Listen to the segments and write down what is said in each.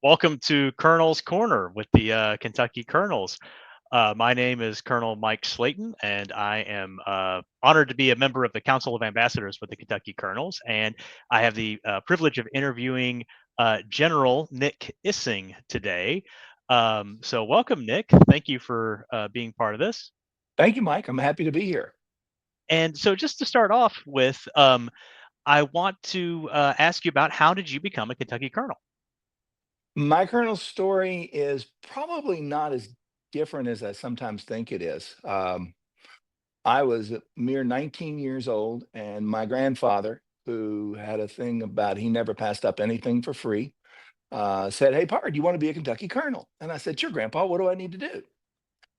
Welcome to Colonel's Corner with the Kentucky Colonels. My name is Colonel Mike Slaton, and I am honored to be a member of the Council of Ambassadors with the Kentucky Colonels. And I have the privilege of interviewing General Nick Ising today. So, welcome, Nick. Thank you for being part of this. Thank you, Mike. I'm happy to be here. And so, just to start off with, I want to ask you about how did you become a Kentucky Colonel? My colonel story is probably not as different as I sometimes think it is. I was a mere 19 years old, and my grandfather, who had a thing about he never passed up anything for free, said, "Hey, Pard, do you want to be a Kentucky colonel?" And I said, "Sure, Grandpa. What do I need to do?"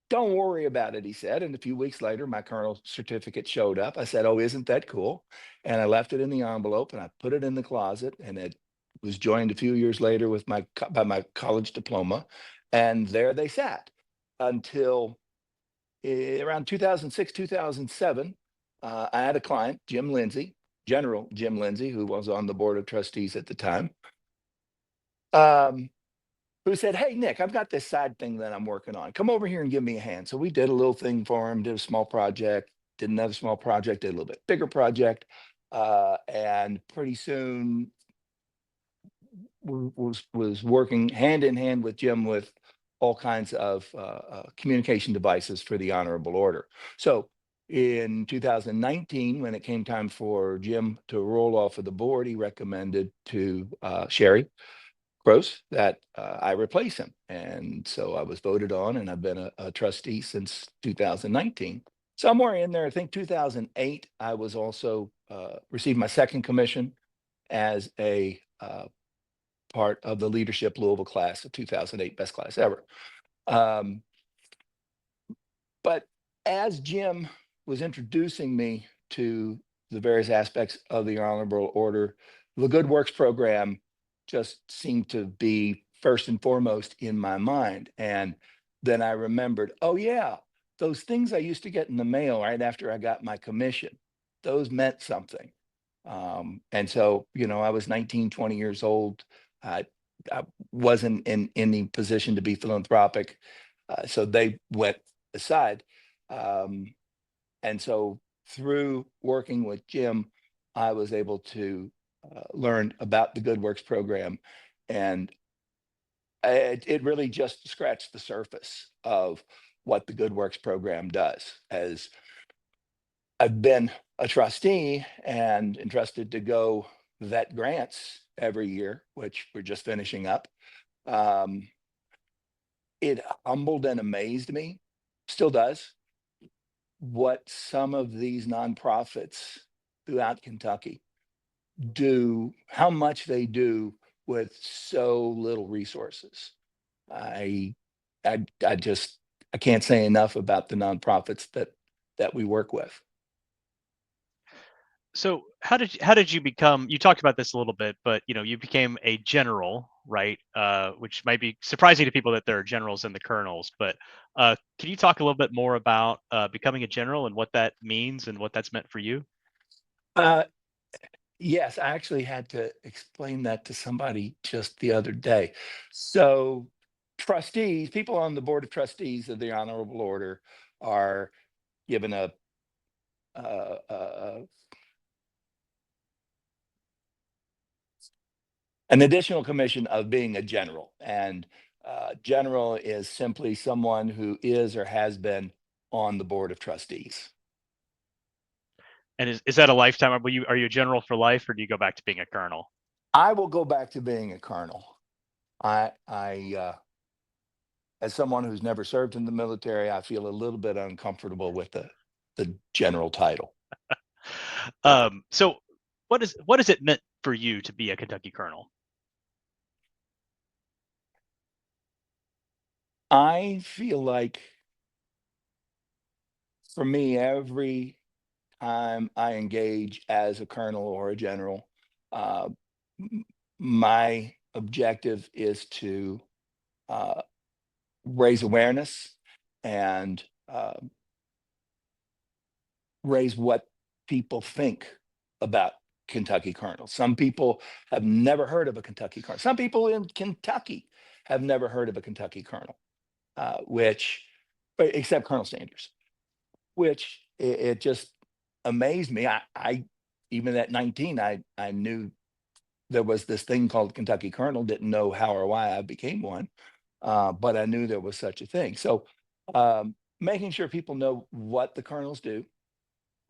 "Don't worry about it," he said. And a few weeks later, my colonel certificate showed up. I said, "Oh, isn't that cool?" And I left it in the envelope and I put it in the closet. And it was joined a few years later with by my college diploma. And there they sat until around 2006, 2007. I had a client, Jim Lindsay, General Jim Lindsay, who was on the board of trustees at the time. Um, who said, "Hey, Nick, I've got this side thing that I'm working on. Come over here and give me a hand." So we did a little thing for him, did a small project, did another small project, did a little bit bigger project. And pretty soon was working hand in hand with Jim with all kinds of communication devices for the honorable order. So in 2019, when it came time for Jim to roll off of the board, he recommended to Sherry Gross that I replace him. And so I was voted on, and I've been a trustee since 2019. Somewhere in there, I think 2008, I was also received my second commission as a part of the leadership Louisville class of 2008, best class ever. Um, but as Jim was introducing me to the various aspects of the honorable order, the good works program just seemed to be first and foremost in my mind. And then I remembered, oh yeah, those things I used to get in the mail right after I got my commission, those meant something. And so, I was 19, 20 years old. I wasn't in any position to be philanthropic. So they went aside. Um, and so through working with Jim, I was able to learn about the Good Works program. And it really just scratched the surface of what the Good Works program does. As I've been a trustee and entrusted to go vet grants every year, which we're just finishing up. Um, it humbled and amazed me, still does, what some of these nonprofits throughout Kentucky do, how much they do with so little resources. I, I just, I can't say enough about the nonprofits that we work with. So how did you become? You talked about this a little bit, but you became a general, right? Which might be surprising to people that there are generals and the colonels. But can you talk a little bit more about becoming a general and what that means and what that's meant for you? Uh, yes, I actually had to explain that to somebody just the other day. So trustees, people on the board of trustees of the honorable order are given uh, uh, an additional commission of being a general. And general is simply someone who is or has been on the board of trustees. And is that a lifetime? Are you a general for life, or do you go back to being a colonel? I will go back to being a colonel. I as someone who's never served in the military, I feel a little bit uncomfortable with the general title. So what is it meant for you to be a Kentucky colonel? I feel like for me, every time I engage as a colonel or a general, uh, my objective is to uh, raise awareness and raise what people think about Kentucky Colonels. Some people have never heard of a Kentucky Colonel. Some people in Kentucky have never heard of a Kentucky Colonel, except Colonel Sanders, which it just amazed me. I even at 19, I knew there was this thing called Kentucky Colonel, didn't know how or why I became one, but I knew there was such a thing. So making sure people know what the colonels do,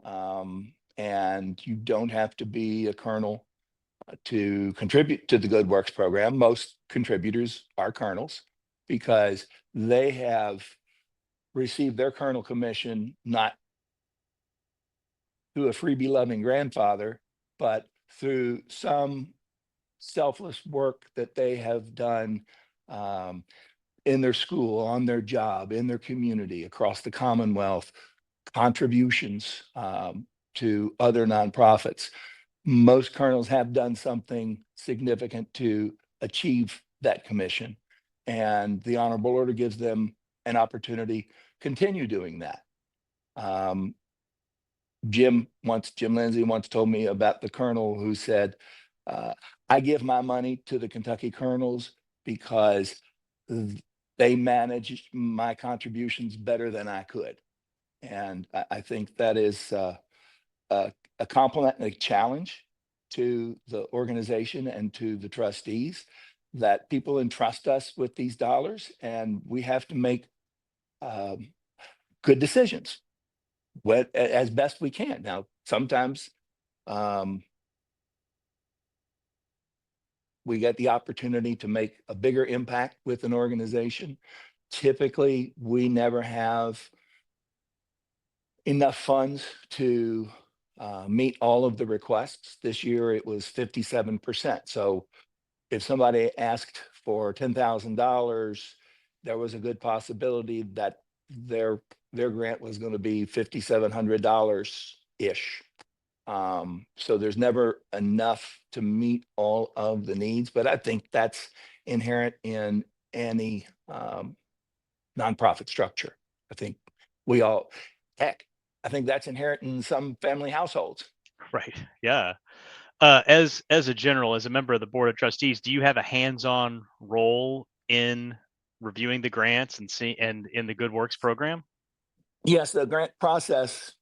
and you don't have to be a colonel to contribute to the Good Works program. Most contributors are colonels because they have received their colonel commission not through a freebie loving grandfather, but through some selfless work that they have done, in their school, on their job, in their community, across the Commonwealth, contributions to other nonprofits. Most colonels have done something significant to achieve that commission, and the honorable order gives them an opportunity to continue doing that. Jim Lindsay once told me about the colonel who said, I give my money to the Kentucky Colonels because they managed my contributions better than I could. And I think that is a compliment and a challenge to the organization and to the trustees, that people entrust us with these dollars and we have to make good decisions as best we can. Now, sometimes we get the opportunity to make a bigger impact with an organization. Typically, we never have enough funds to meet all of the requests. This year, it was 57%. So if somebody asked for $10,000, there was a good possibility that their grant was going to be $5,700-ish. So there's never enough to meet all of the needs, but I think that's inherent in any nonprofit structure. I think we all, heck, I think that's inherent in some family households. Right. Yeah. As a general, as a member of the board of trustees, do you have a hands-on role in reviewing the grants and in the Good Works program? Yes, the grant process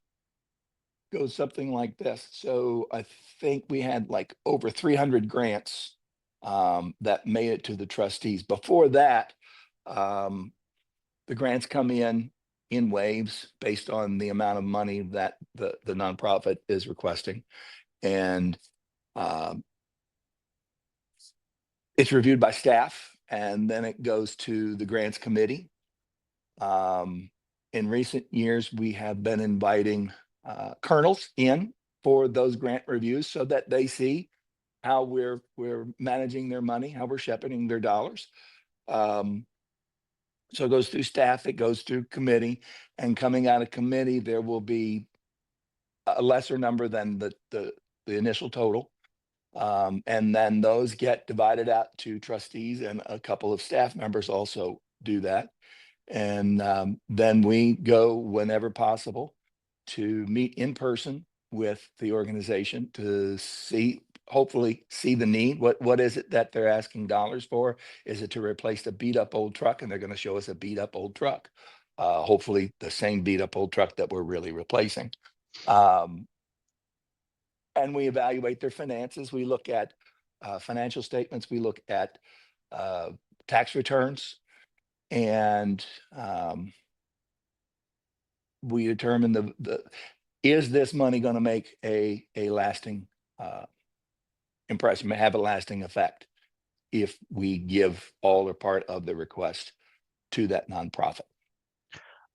goes something like this. So I think we had like over 300 grants that made it to the trustees. Before that, the grants come in waves based on the amount of money that the nonprofit is requesting. And it's reviewed by staff, and then it goes to the grants committee. In recent years, we have been inviting colonels in for those grant reviews so that they see how we're managing their money, how we're shepherding their dollars. So it goes through staff, it goes through committee, and coming out of committee, there will be a lesser number than the initial total. And then those get divided out to trustees, and a couple of staff members also do that. And then we go whenever possible to meet in person with the organization to hopefully see the need. What is it that they're asking dollars for? Is it to replace the beat up old truck? And they're going to show us a beat up old truck. Hopefully the same beat up old truck that we're really replacing. And we evaluate their finances. We look at financial statements. We look at tax returns, and we determine is this money going to make a lasting impression, have a lasting effect if we give all or part of the request to that nonprofit.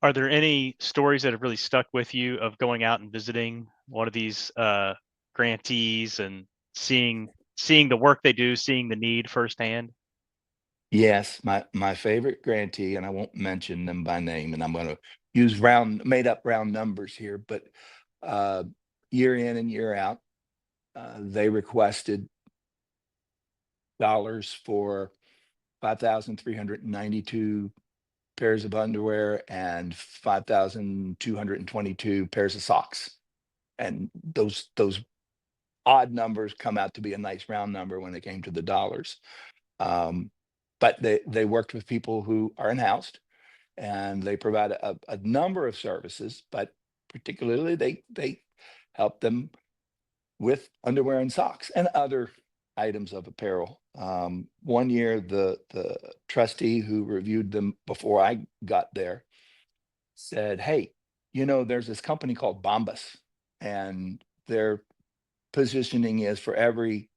Are there any stories that have really stuck with you of going out and visiting one of these grantees and seeing the work they do, seeing the need firsthand? Yes, my favorite grantee, and I won't mention them by name, and I'm going to use made up round numbers here, but year in and year out, they requested dollars for 5,392 pairs of underwear and 5,222 pairs of socks. And those odd numbers come out to be a nice round number when it came to the dollars. But they worked with people who are unhoused, and they provide a number of services, but particularly they help them with underwear and socks and other items of apparel. One year, the trustee who reviewed them before I got there said, "Hey, there's this company called Bombas, and their positioning is for every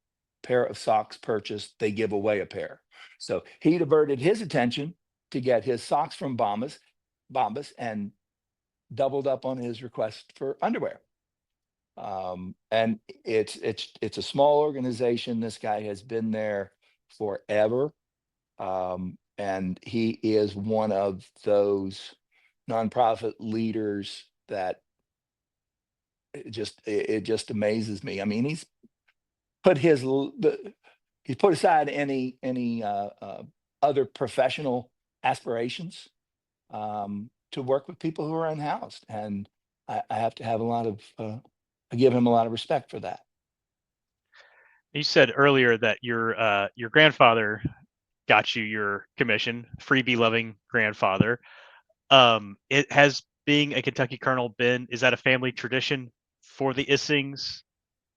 pair of socks purchased, they give away a pair." So he diverted his attention to get his socks from Bombas, and doubled up on his request for underwear. And it's a small organization. This guy has been there forever. And he is one of those nonprofit leaders that it just amazes me. I mean, put his he's put aside any other professional aspirations, to work with people who are unhoused, and I have to have a lot of I give him a lot of respect for that. You said earlier that your grandfather got you your commission, freebie loving grandfather. It has being a Kentucky Colonel been is that a family tradition for the Isings?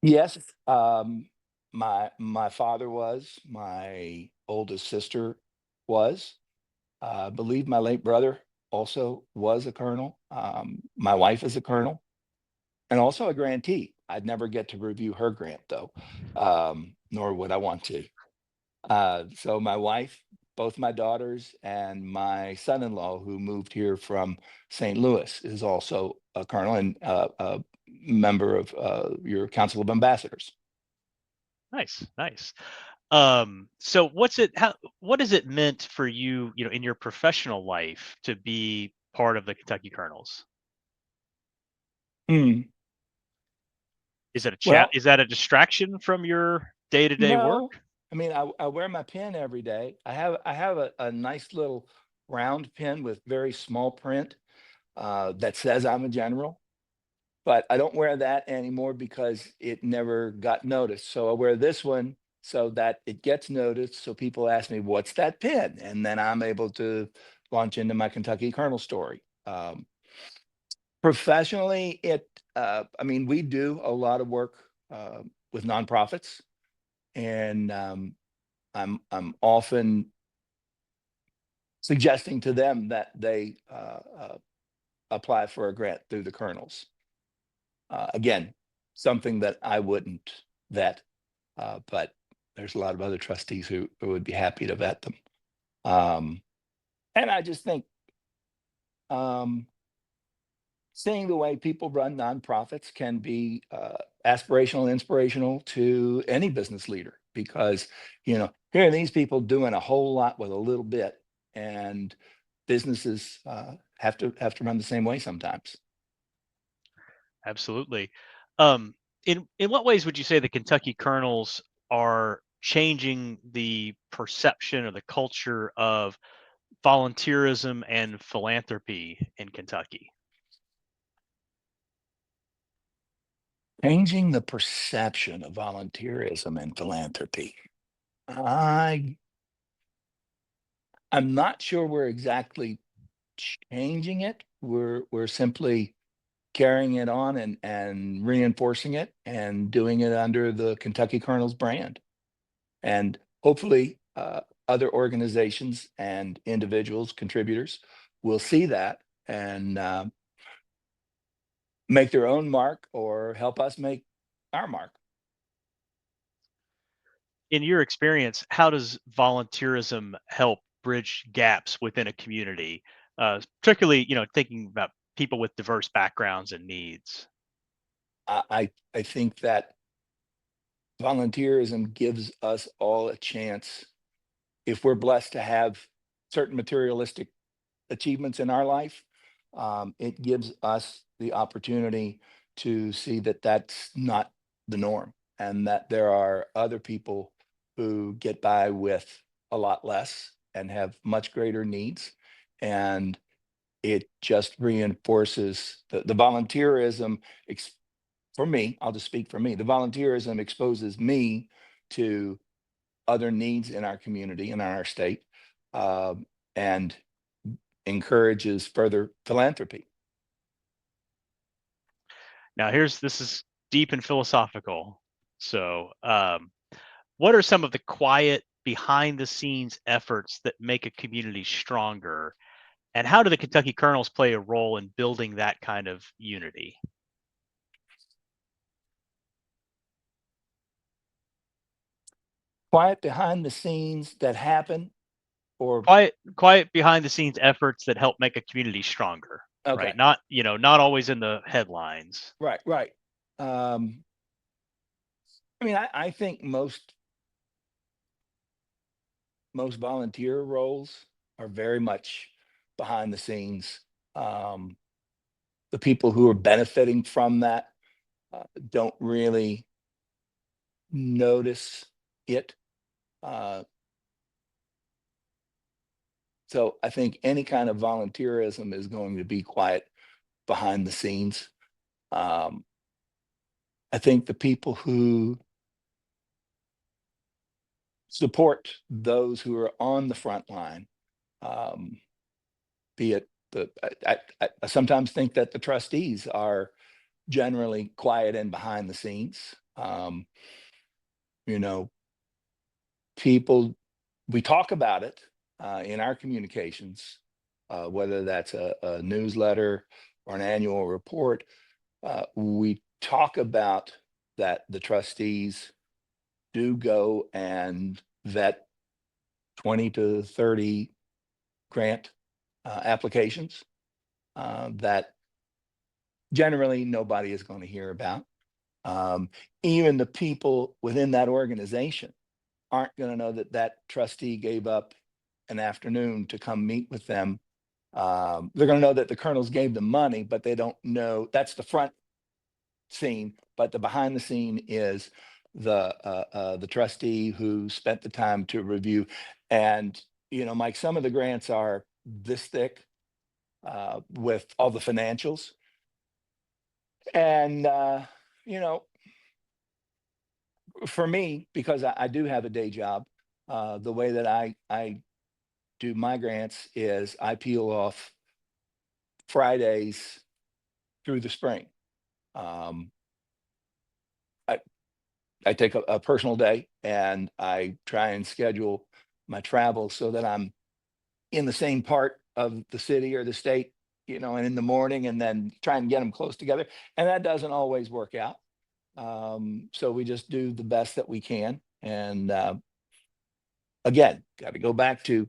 Yes, my father was, my oldest sister was, I believe my late brother also was a colonel. My wife is a colonel and also a grantee. I'd never get to review her grant though, nor would I want to. So my wife, both my daughters, and my son-in-law, who moved here from St. Louis, is also a colonel and a member of your Council of Ambassadors. Nice, nice. So what has it meant for you, in your professional life to be part of the Kentucky Colonels? Hmm. Well, Is that a distraction from your day-to-day no, work? I mean, I wear my pin every day. I have a nice little round pin with very small print that says I'm a general. But I don't wear that anymore because it never got noticed. So I wear this one so that it gets noticed. So people ask me, "What's that pin?" And then I'm able to launch into my Kentucky Colonel story. Professionally, I mean, we do a lot of work with nonprofits, and I'm often suggesting to them that they apply for a grant through the Colonels. Again, something that I wouldn't vet, but there's a lot of other trustees who would be happy to vet them. Um, and I just think um, seeing the way people run nonprofits can be aspirational, inspirational to any business leader because here are these people doing a whole lot with a little bit, and businesses have to run the same way sometimes. Absolutely. In what ways would you say the Kentucky Colonels are changing the perception or the culture of volunteerism and philanthropy in Kentucky? Changing the perception of volunteerism and philanthropy. I I'm not sure we're exactly changing it. We're simply carrying it on and reinforcing it and doing it under the Kentucky Colonels brand. And hopefully, other organizations and individuals, contributors, will see that and make their own mark or help us make our mark. In your experience, how does volunteerism help bridge gaps within a community, particularly thinking about people with diverse backgrounds and needs? I think that volunteerism gives us all a chance, if we're blessed to have certain materialistic achievements in our life, it gives us the opportunity to see that that's not the norm and that there are other people who get by with a lot less and have much greater needs. And it just reinforces the volunteerism for me, I'll just speak for me. The volunteerism exposes me to other needs in our community and in our state, and encourages further philanthropy. Now, this is deep and philosophical. So, what are some of the quiet behind the scenes efforts that make a community stronger? And how do the Kentucky Colonels play a role in building that kind of unity? Quiet behind the scenes that happen, or Quiet behind the scenes efforts that help make a community stronger, okay, right? Not, not always in the headlines. right. I mean, I think most volunteer roles are very much behind the scenes. Um, the people who are benefiting from that don't really notice it. Uh, so I think any kind of volunteerism is going to be quiet behind the scenes. Um, I think the people who support those who are on the front line, um, be it I sometimes think that the trustees are generally quiet and behind the scenes. You know, people, we talk about it in our communications, whether that's a newsletter or an annual report. We talk about that the trustees do go and vet 20 to 30 grant applications that generally nobody is going to hear about. Even the people within that organization aren't going to know that that trustee gave up an afternoon to come meet with them. They're going to know that the colonels gave them money, but they don't know that's the front scene. But the behind the scene is the trustee who spent the time to review. And Mike, some of the grants are this thick with all the financials, and you know, for me, because I do have a day job, the way that I do my grants is I peel off Fridays through the spring. Um, I I take a personal day and I try and schedule my travel so that I'm in the same part of the city or the state, and in the morning, and then try and get them close together. And that doesn't always work out. So we just do the best that we can. And again, got to go back to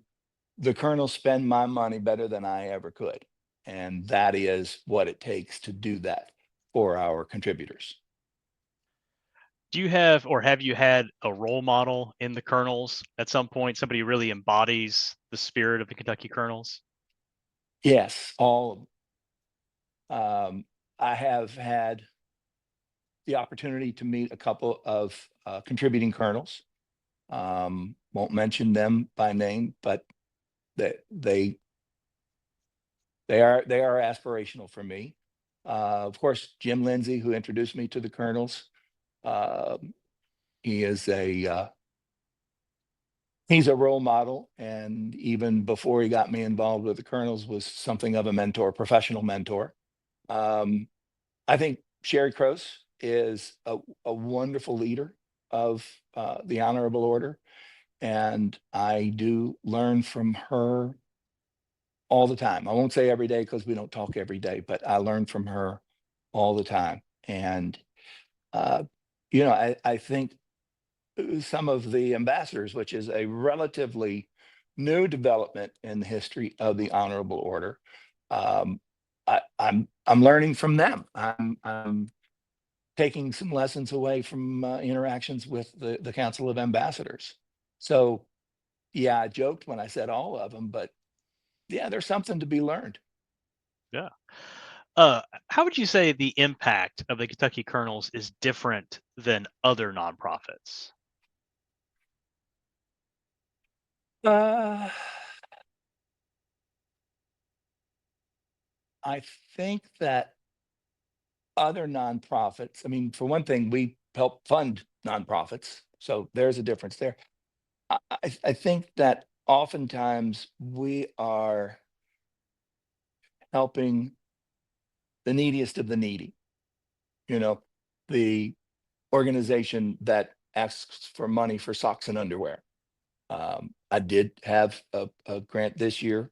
the colonels spend my money better than I ever could. And that is what it takes to do that for our contributors. Do you have or have you had a role model in the Colonels at some point? Somebody who really embodies the spirit of the Kentucky Colonels? Yes, all of them. I have had the opportunity to meet a couple of contributing colonels. Won't mention them by name, but they they they are aspirational for me. Of course, Jim Lindsay, who introduced me to the colonels, he is he's a role model, and even before he got me involved with the colonels, was something of a mentor, professional mentor. Um, I think Sherry Croce is a wonderful leader of the Honorable Order, and I do learn from her all the time. I won't say every day because we don't talk every day, but I learn from her all the time. And uh, I think some of the ambassadors, which is a relatively new development in the history of the Honorable Order, um, I'm learning from them. I'm taking some lessons away from interactions with the Council of Ambassadors. So, yeah, I joked when I said all of them, but yeah, there's something to be learned. Yeah. How would you say the impact of the Kentucky Colonels is different than other nonprofits? Uh, I think that other nonprofits, I mean, for one thing, we help fund nonprofits, so there's a difference there. I think that oftentimes we are helping the neediest of the needy. You know, the organization that asks for money for socks and underwear. I did have a grant this year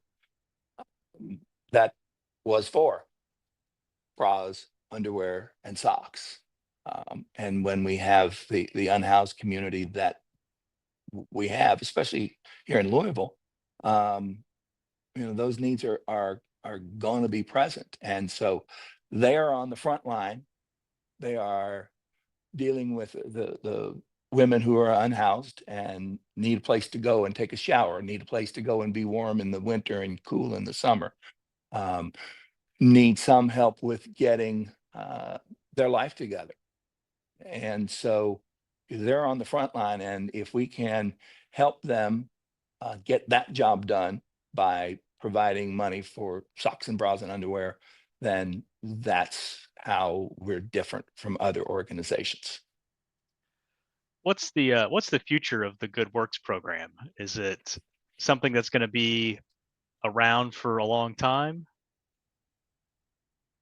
that was for bras, underwear, and socks. And when we have the unhoused community that we have, especially here in Louisville, um, those needs are going to be present, and so they are on the front line. They are dealing with the women who are unhoused and need a place to go and take a shower, need a place to go and be warm in the winter and cool in the summer. Um, need some help with getting their life together. And so they're on the front line. And if we can help them get that job done by providing money for socks and bras and underwear, then that's how we're different from other organizations. What's the future of the Good Works program? Is it something that's going to be around for a long time?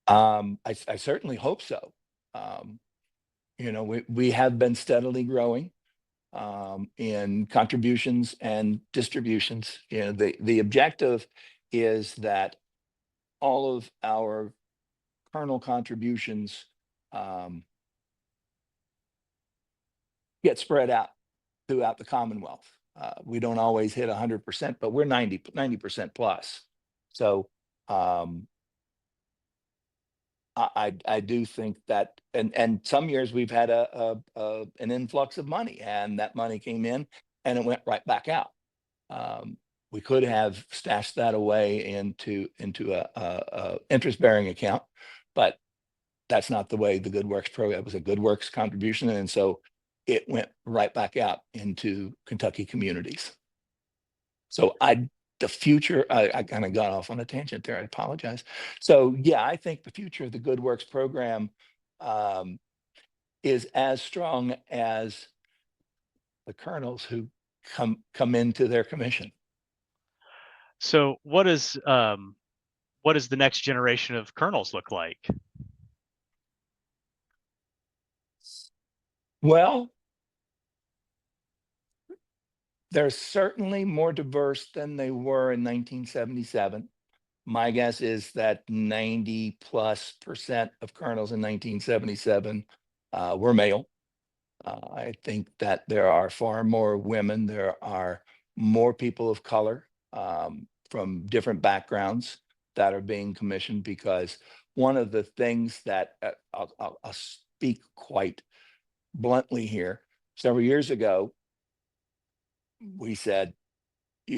I certainly hope so. Um, we have been steadily growing in contributions and distributions. The objective is that all of our kernel contributions um, get spread out throughout the Commonwealth. We don't always hit 100%, but we're 90% plus. So um, I do think that, and some years we've had an influx of money, and that money came in and it went right back out. We could have stashed that away into a interest bearing account, but that's not the way the Good Works program. It was a Good Works contribution, and so it went right back out into Kentucky communities. So the future, I kind of got off on a tangent there. I apologize. So yeah, I think the future of the Good Works program um, is as strong as the colonels who come into their commission. So what does the next generation of colonels look like? Well, they're certainly more diverse than they were in 1977. My guess is that 90+% of colonels in 1977 were male. I think that there are far more women. There are more people of color from different backgrounds that are being commissioned, because one of the things that I'll speak quite bluntly here. Several years ago, we said,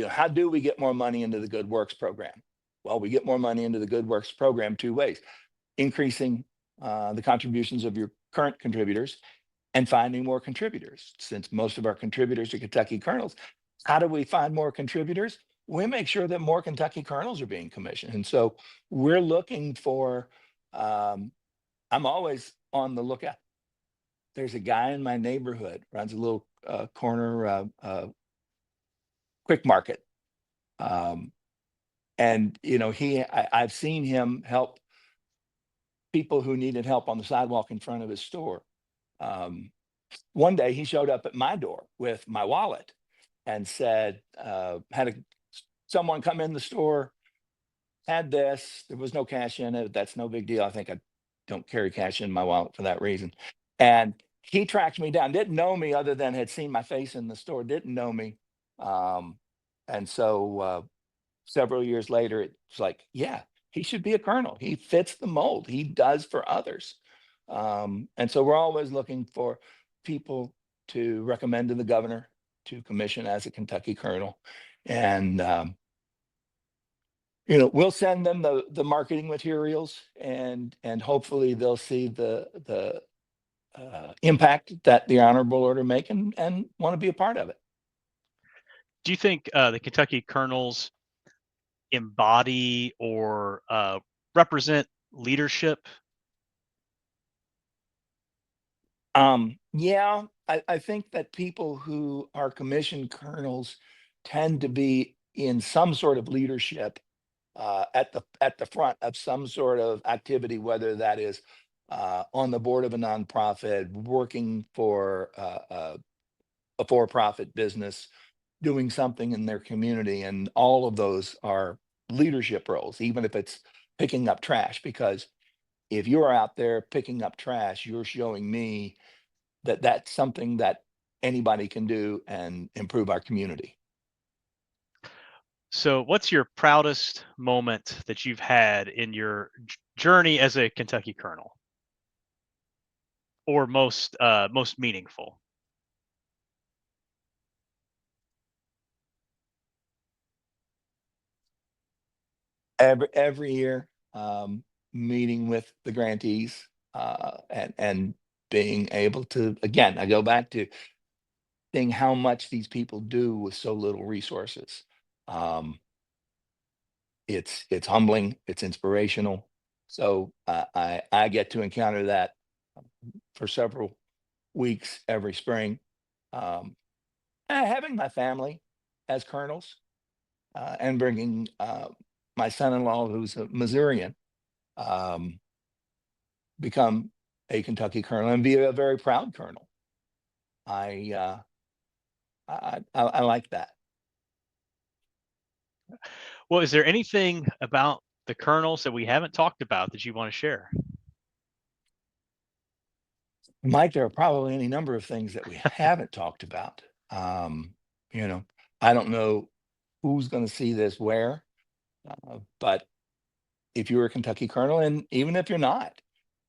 how do we get more money into the Good Works program? Well, we get more money into the Good Works program two ways: increasing the contributions of your current contributors and finding more contributors. Since most of our contributors are Kentucky colonels, how do we find more contributors? We make sure that more Kentucky colonels are being commissioned. And so we're looking for, I'm always on the lookout. There's a guy in my neighborhood, runs a little corner quick market. And I've seen him help people who needed help on the sidewalk in front of his store. One day he showed up at my door with my wallet and said, someone come in the store, had this, there was no cash in it. That's no big deal. I think I don't carry cash in my wallet for that reason. And he tracked me down, didn't know me other than had seen my face in the store, didn't know me. Um, and so several years later, it's like, yeah, he should be a colonel. He fits the mold. He does for others. And so we're always looking for people to recommend to the governor to commission as a Kentucky colonel. And, we'll send them the marketing materials, and hopefully they'll see the impact that the honorable order make, and want to be a part of it. Do you think the Kentucky colonels embody or represent leadership Yeah, I think that people who are commissioned colonels tend to be in some sort of leadership at the front of some sort of activity, whether that is on the board of a nonprofit, working for a for-profit business, doing something in their community, and all of those are leadership roles, even if it's picking up trash. Because if you're out there picking up trash, you're showing me that that's something that anybody can do and improve our community. So, what's your proudest moment that you've had in your journey as a Kentucky Colonel, or most meaningful? Every year, meeting with the grantees, and being able to, again, I go back to seeing how much these people do with so little resources. Um, it's humbling, it's inspirational. So I get to encounter that for several weeks every spring. Um, Having my family as colonels, and bringing my son-in-law, who's a Missourian, um, become a Kentucky colonel and be a very proud colonel. I I like that. Well, is there anything about the colonels that we haven't talked about that you want to share? Mike, there are probably any number of things that we haven't talked about. You know, I don't know who's going to see this where, but if you're a Kentucky colonel, and even if you're not,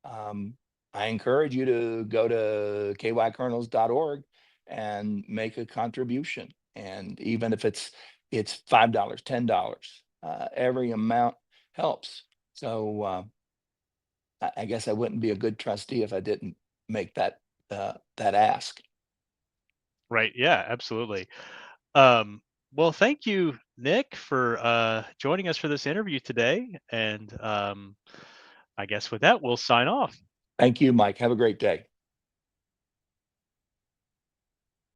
um, I encourage you to go to kycolonels.org and make a contribution. And even if it's $5, $10, every amount helps. So I guess I wouldn't be a good trustee if I didn't make that ask. Right. Yeah, absolutely. Um, well, thank you, Nick, for joining us for this interview today. And I guess with that, we'll sign off. Thank you, Mike. Have a great day.